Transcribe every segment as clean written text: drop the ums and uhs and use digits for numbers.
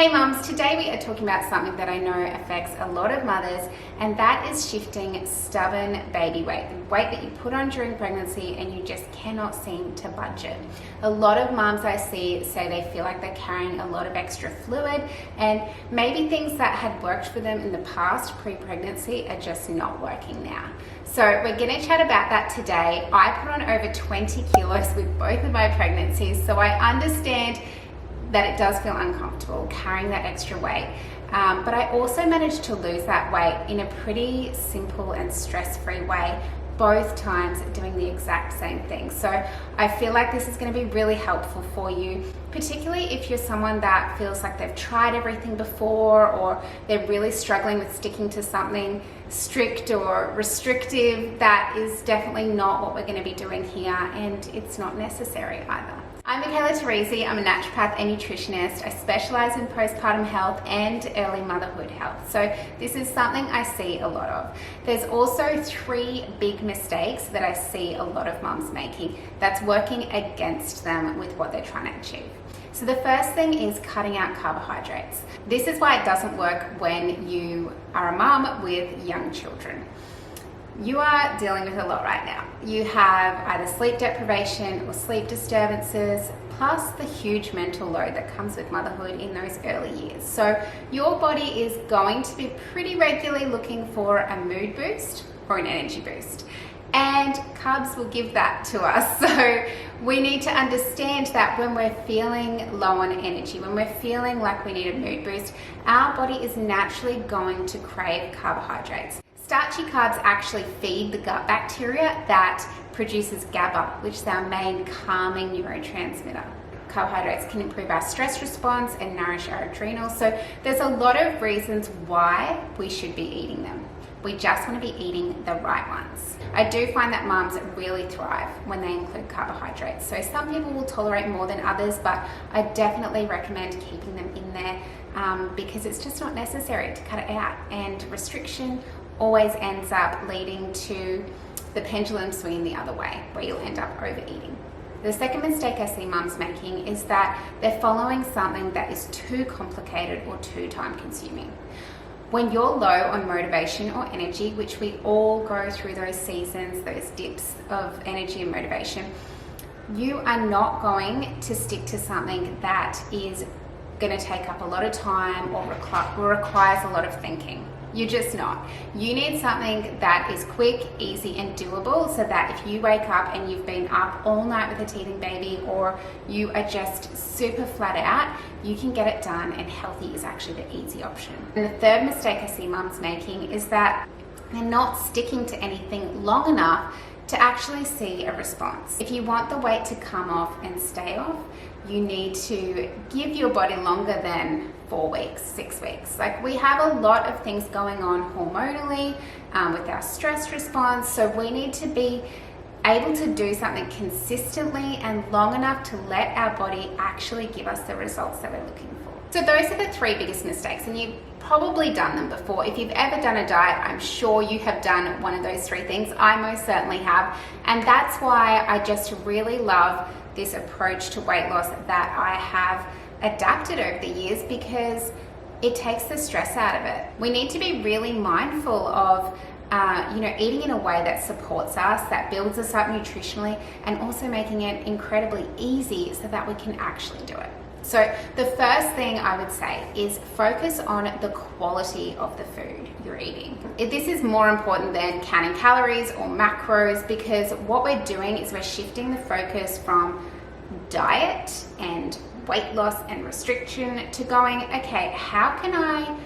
Hey mums, today we are talking about something that I know affects a lot of mothers, and that is shifting stubborn baby weight, the weight that you put on during pregnancy and you just cannot seem to budge it. A lot of mums I see say they feel like they're carrying a lot of extra fluid, and maybe things that had worked for them in the past pre-pregnancy are just not working now. So we're going to chat about that today. I put on over 20 kilos with both of my pregnancies, so I understand that it does feel uncomfortable carrying that extra weight. But I also managed to lose that weight in a pretty simple and stress-free way, both times doing the exact same thing. So I feel like this is going to be really helpful for you, particularly if you're someone that feels like they've tried everything before, or they're really struggling with sticking to something strict or restrictive. That is definitely not what we're going to be doing here, and it's not necessary either. I'm Michaela Teresi. I'm a naturopath and nutritionist. I specialize in postpartum health and early motherhood health. So this is something I see a lot of. There's also 3 big mistakes that I see a lot of mums making that's working against them with what they're trying to achieve. So the first thing is cutting out carbohydrates. This is why it doesn't work when you are a mum with young children. You are dealing with a lot right now. You have either sleep deprivation or sleep disturbances, plus the huge mental load that comes with motherhood in those early years. So your body is going to be pretty regularly looking for a mood boost or an energy boost. And carbs will give that to us. So we need to understand that when we're feeling low on energy, when we're feeling like we need a mood boost, our body is naturally going to crave carbohydrates. Starchy carbs actually feed the gut bacteria that produces GABA, which is our main calming neurotransmitter. Carbohydrates can improve our stress response and nourish our adrenals. So there's a lot of reasons why we should be eating them. We just want to be eating the right ones. I do find that mums really thrive when they include carbohydrates. So some people will tolerate more than others, but I definitely recommend keeping them in there because it's just not necessary to cut it out. And restriction always ends up leading to the pendulum swinging the other way, where you'll end up overeating. The second mistake I see mums making is that they're following something that is too complicated or too time consuming. When you're low on motivation or energy, which we all go through those seasons, those dips of energy and motivation, you are not going to stick to something that is going to take up a lot of time or requires a lot of thinking. You're just not. You need something that is quick, easy, and doable, so that if you wake up and you've been up all night with a teething baby, or you are just super flat out, you can get it done, and healthy is actually the easy option. And the third mistake I see mums making is that they're not sticking to anything long enough to actually see a response. If you want the weight to come off and stay off, you need to give your body longer than 4 weeks, 6 weeks. Like, we have a lot of things going on hormonally with our stress response, so we need to be able to do something consistently and long enough to let our body actually give us the results that we're looking for. So those are the 3 biggest mistakes, and you've probably done them before. If you've ever done a diet, I'm sure you have done one of those 3 things. I most certainly have, and that's why I just really love this approach to weight loss that I have adapted over the years, because it takes the stress out of it. We need to be really mindful of eating in a way that supports us, that builds us up nutritionally, and also making it incredibly easy so that we can actually do it. So the first thing I would say is focus on the quality of the food you're eating. This is more important than counting calories or macros, because what we're doing is we're shifting the focus from diet and weight loss and restriction to going, okay, how can I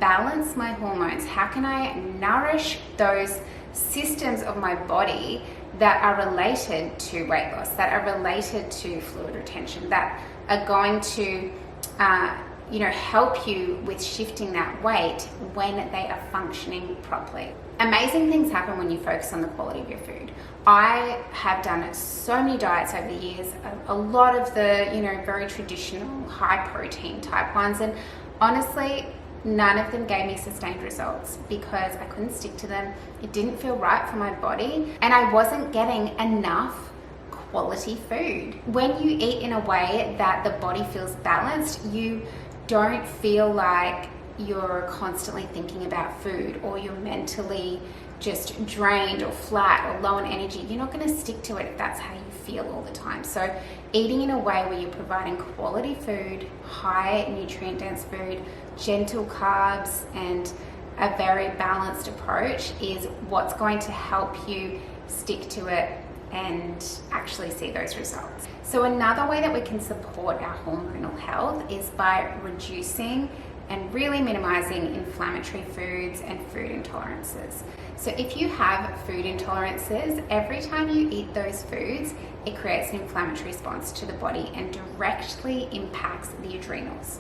balance my hormones? How can I nourish those systems of my body that are related to weight loss, that are related to fluid retention, that are going to help you with shifting that weight when they are functioning properly. Amazing things happen when you focus on the quality of your food. I have done so many diets over the years, a lot of the very traditional high protein type ones, and honestly none of them gave me sustained results because I couldn't stick to them. It didn't feel right for my body, and I wasn't getting enough quality food. When you eat in a way that the body feels balanced, you don't feel like you're constantly thinking about food, or you're mentally just drained or flat or low on energy, you're not going to stick to it if that's how you feel all the time. So eating in a way where you're providing quality food, high nutrient dense food, gentle carbs, and a very balanced approach is what's going to help you stick to it and actually see those results. So another way that we can support our hormonal health is by reducing and really minimizing inflammatory foods and food intolerances. So if you have food intolerances, every time you eat those foods, it creates an inflammatory response to the body and directly impacts the adrenals.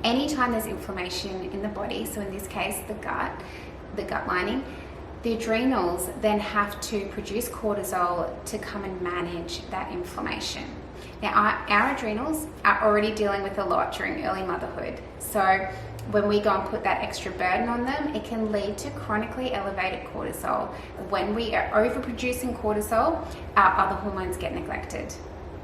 Anytime there's inflammation in the body, so in this case the gut lining, the adrenals then have to produce cortisol to come and manage that inflammation. Now our adrenals are already dealing with a lot during early motherhood. So when we go and put that extra burden on them, it can lead to chronically elevated cortisol. When we are overproducing cortisol, our other hormones get neglected.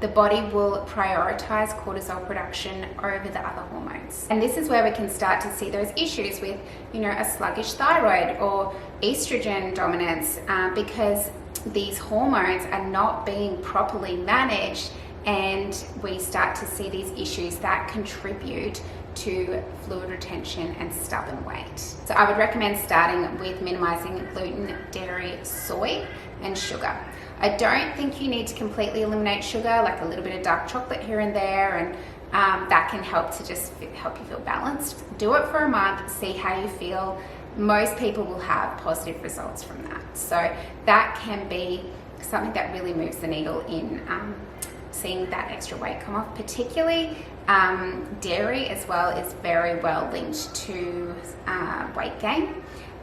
The body will prioritize cortisol production over the other hormones. And this is where we can start to see those issues with, a sluggish thyroid or estrogen dominance, because these hormones are not being properly managed, and we start to see these issues that contribute to fluid retention and stubborn weight. So I would recommend starting with minimizing gluten, dairy, soy, and sugar. I don't think you need to completely eliminate sugar, like a little bit of dark chocolate here and there, and that can help to just help you feel balanced. Do it for a month, see how you feel. Most people will have positive results from that. So that can be something that really moves the needle in seeing that extra weight come off. Particularly dairy as well is very well linked to weight gain,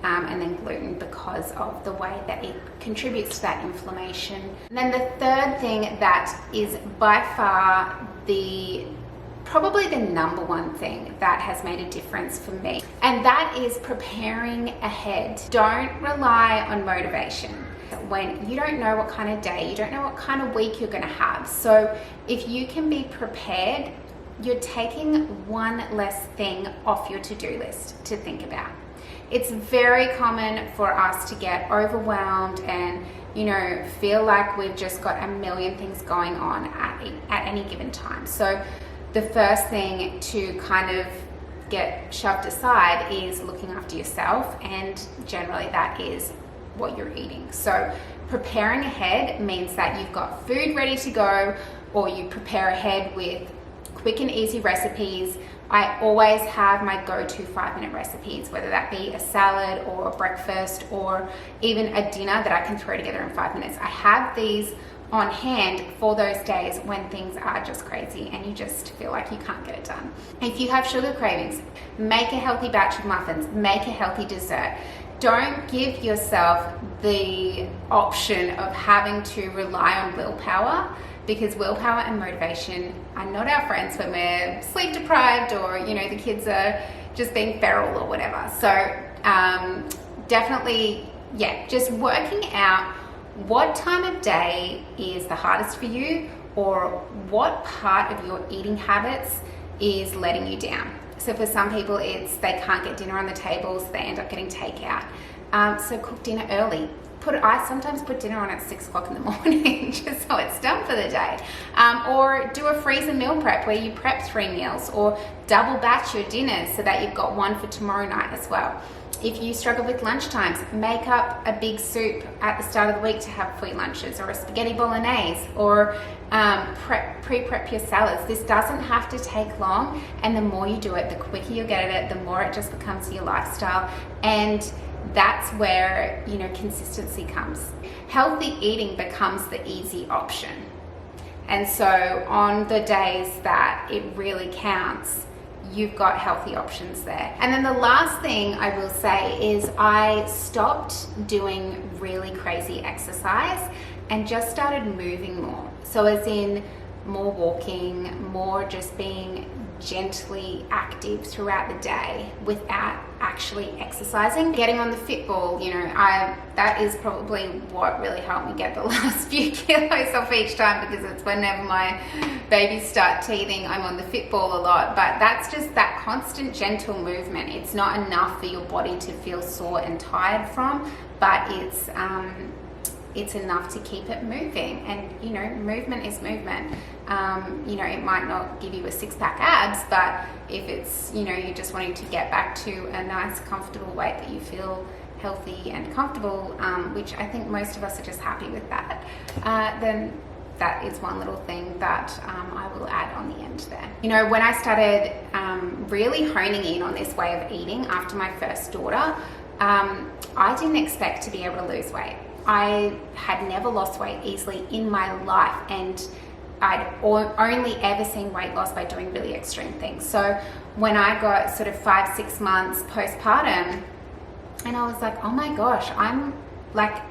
and then gluten, because of the way that it contributes to that inflammation. And then the third thing that is by far probably the number one thing that has made a difference for me, and that is preparing ahead. Don't rely on motivation when you don't know what kind of day, you don't know what kind of week you're going to have. So if you can be prepared, you're taking one less thing off your to-do list to think about. It's very common for us to get overwhelmed and feel like we've just got a million things going on at any given time. So the first thing to kind of get shoved aside is looking after yourself, and generally that is what you're eating. So preparing ahead means that you've got food ready to go, or you prepare ahead with quick and easy recipes. I always have my go-to 5-minute recipes, whether that be a salad or a breakfast or even a dinner that I can throw together in 5 minutes. I have these on hand for those days when things are just crazy and you just feel like you can't get it done. If you have sugar cravings, make a healthy batch of muffins, make a healthy dessert. Don't give yourself the option of having to rely on willpower, because willpower and motivation are not our friends when we're sleep deprived, or the kids are just being feral or whatever. So definitely, just working out what time of day is the hardest for you, or what part of your eating habits is letting you down. So for some people, it's they can't get dinner on the table, so they end up getting takeout. So cook dinner early. I sometimes put dinner on at 6 o'clock in the morning just so it's done for the day. Or do a freezer meal prep where you prep 3 meals, or double batch your dinners so that you've got one for tomorrow night as well. If you struggle with lunchtimes, make up a big soup at the start of the week to have for your lunches, or a spaghetti bolognese, or pre-prep your salads. This doesn't have to take long, and the more you do it, the quicker you get at it, the more it just becomes your lifestyle. And that's where consistency comes. Healthy eating becomes the easy option. And so on the days that it really counts, you've got healthy options there. And then the last thing I will say is I stopped doing really crazy exercise and just started moving more. So as in more walking, more just being gently active throughout the day without actually exercising. Getting on the Fitball, that is probably what really helped me get the last few kilos off each time, because it's whenever my babies start teething, I'm on the Fitball a lot. But that's just that constant gentle movement. It's not enough for your body to feel sore and tired from, but it's enough to keep it moving. And you know, movement is movement. You know, it might not give you a six-pack abs, but if it's, you know, you're just wanting to get back to a nice comfortable weight that you feel healthy and comfortable, which I think most of us are just happy with that, then that is one little thing that I will add on the end there. You know, when I started really honing in on this way of eating after my first daughter, I didn't expect to be able to lose weight. I had never lost weight easily in my life, and I'd only ever seen weight loss by doing really extreme things. So when I got sort of 5-6 months postpartum, and I was like, oh my gosh, I'm like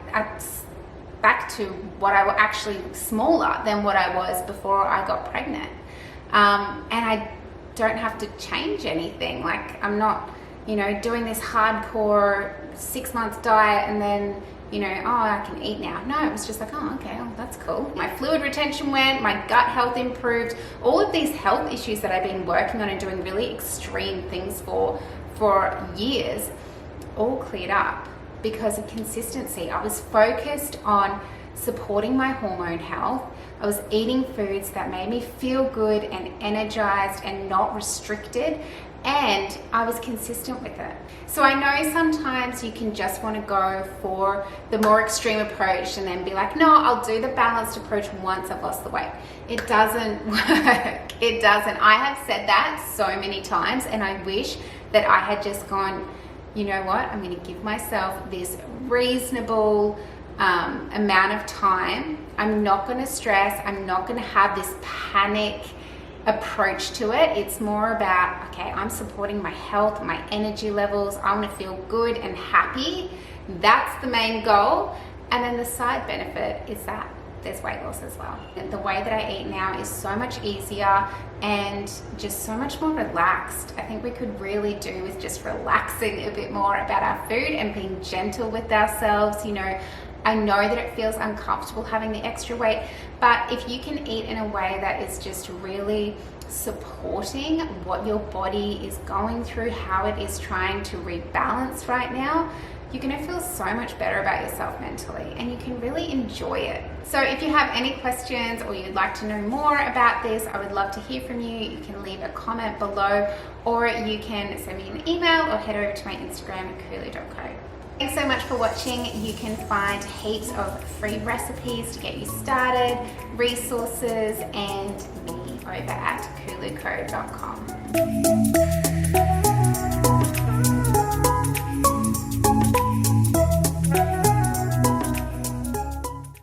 back to what I was actually smaller than what I was before I got pregnant. And I don't have to change anything. Like, I'm not, you know, doing this hardcore 6 month diet and then, you know, oh, I can eat now. No, it was just like, oh, okay, well, that's cool. My fluid retention went, my gut health improved. All of these health issues that I've been working on and doing really extreme things for years, all cleared up because of consistency. I was focused on supporting my hormone health. I was eating foods that made me feel good and energized and not restricted, and I was consistent with it. So I know sometimes you can just want to go for the more extreme approach and then be like, no, I'll do the balanced approach once I've lost the weight. It doesn't work. It doesn't. I have said that so many times, and I wish that I had just gone, you know what, I'm going to give myself this reasonable amount of time. I'm not going to stress. I'm not going to have this panic approach to it. It's more about, okay, I'm supporting my health, my energy levels. I want to feel good and happy. That's the main goal. And then the side benefit is that there's weight loss as well. The way that I eat now is so much easier and just so much more relaxed. I think we could really do with just relaxing a bit more about our food and being gentle with ourselves. You know, I know that it feels uncomfortable having the extra weight, but if you can eat in a way that is just really supporting what your body is going through, how it is trying to rebalance right now, you're going to feel so much better about yourself mentally, and you can really enjoy it. So if you have any questions or you'd like to know more about this, I would love to hear from you. You can leave a comment below, or you can send me an email or head over to my Instagram at kulu.co. Thanks so much for watching. You can find heaps of free recipes to get you started, resources, and me over at kuluco.com.